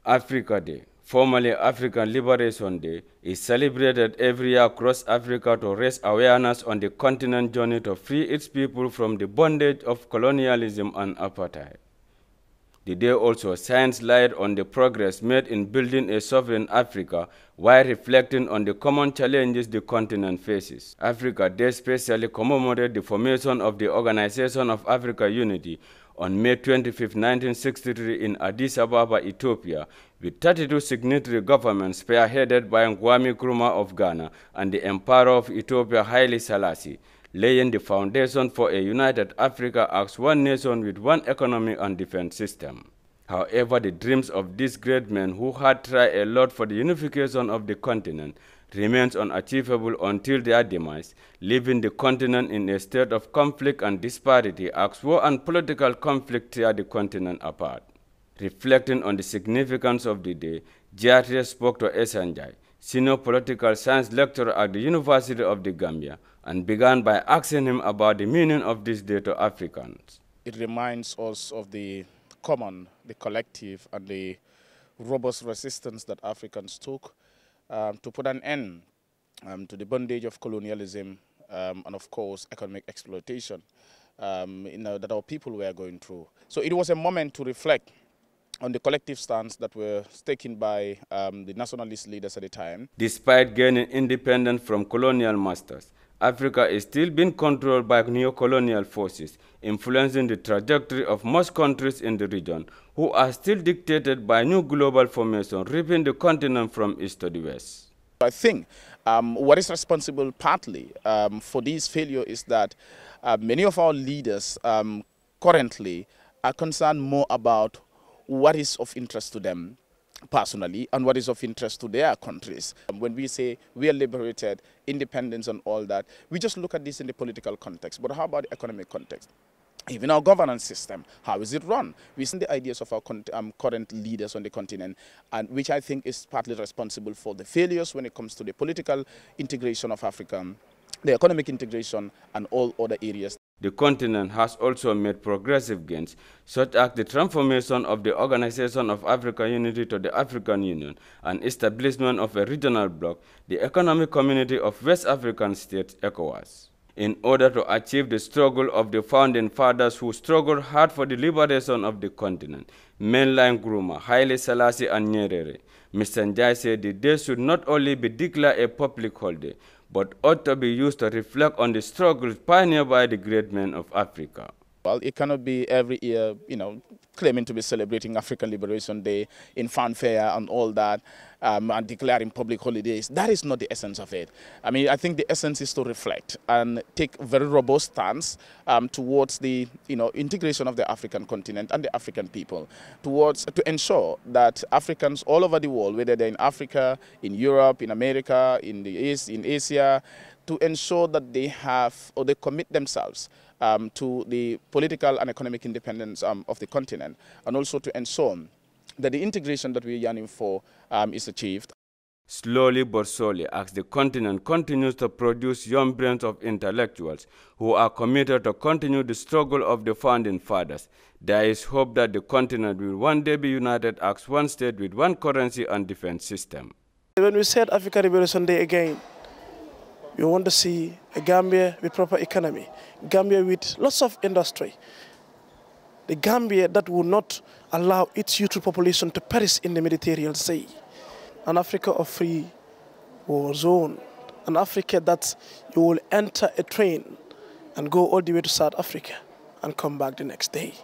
Africa Day, formerly African Liberation Day, is celebrated every year across Africa to raise awareness on the continent's journey to free its people from the bondage of colonialism and apartheid. The day also shines light on the progress made in building a sovereign Africa while reflecting on the common challenges the continent faces. Africa Day specially commemorates the formation of the Organization of African Unity on May 25, 1963 in Addis Ababa, Ethiopia, with 32 signatory governments spearheaded by Kwame Nkrumah of Ghana and the Emperor of Ethiopia, Haile Selassie, laying the foundation for a united Africa as one nation with one economic and defense system. However, the dreams of these great men who had tried a lot for the unification of the continent remains unachievable until their demise, leaving the continent in a state of conflict and disparity as war and political conflict tear the continent apart. Reflecting on the significance of the day, Giatria spoke to Esanjai, senior political science lecturer at the University of the Gambia, and began by asking him about the meaning of this day to Africans. It reminds us of the common, the collective, and the robust resistance that Africans took to put an end to the bondage of colonialism and, of course, economic exploitation that our people were going through. So it was a moment to reflect on the collective stance that were taken by the nationalist leaders at the time. Despite gaining independence from colonial masters, Africa is still being controlled by neo-colonial forces, influencing the trajectory of most countries in the region, who are still dictated by new global formation, ripping the continent from east to the west. I think what is responsible partly for this failure is that many of our leaders currently are concerned more about what is of interest to them personally and what is of interest to their countries. When we say we are liberated, independence and all that, we just look at this in the political context. But how about the economic context? Even our governance system, how is it run? We see the ideas of our current leaders on the continent, and which I think is partly responsible for the failures when it comes to the political integration of Africa, the economic integration and all other areas. The continent has also made progressive gains, such as the transformation of the Organization of African Unity to the African Union and establishment of a regional bloc, the Economic Community of West African States, ECOWAS. In order to achieve the struggle of the founding fathers who struggled hard for the liberation of the continent, mainline Nkrumah, Haile Selassie and Nyerere, Mr. Njai said the day should not only be declared a public holiday, but ought to be used to reflect on the struggles pioneered by the great men of Africa. Well, it cannot be every year, claiming to be celebrating African Liberation Day in fanfare and all that, and declaring public holidays. That is not the essence of it. I mean, I think the essence is to reflect and take a very robust stance towards the, integration of the African continent and the African people, to ensure that Africans all over the world, whether they're in Africa, in Europe, in America, in the East, in Asia, to ensure that they have or they commit themselves to the political and economic independence of the continent, and also to ensure that the integration that we're yearning for is achieved. Slowly but surely, as the continent continues to produce young brains of intellectuals who are committed to continue the struggle of the founding fathers, there is hope that the continent will one day be united as one state with one currency and defense system. When we said African Liberation Day again, we want to see a Gambia with proper economy, Gambia with lots of industry, the Gambia that will not allow its youthful population to perish in the Mediterranean Sea, an Africa of free war zone, an Africa that you will enter a train and go all the way to South Africa and come back the next day,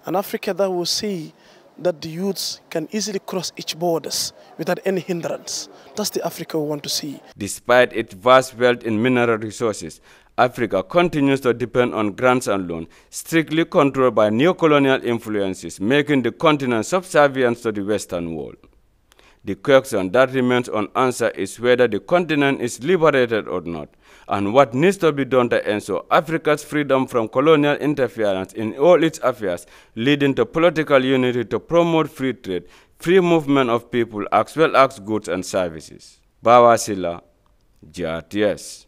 an Africa that will see that the youths can easily cross each borders without any hindrance. That's the Africa we want to see. Despite its vast wealth in mineral resources, Africa continues to depend on grants and loans, strictly controlled by neo-colonial influences, making the continent subservient to the Western world. The question that remains unanswered is whether the continent is liberated or not, and what needs to be done to ensure Africa's freedom from colonial interference in all its affairs, leading to political unity to promote free trade, free movement of people as well as goods and services. Bawa Sila, GRTS.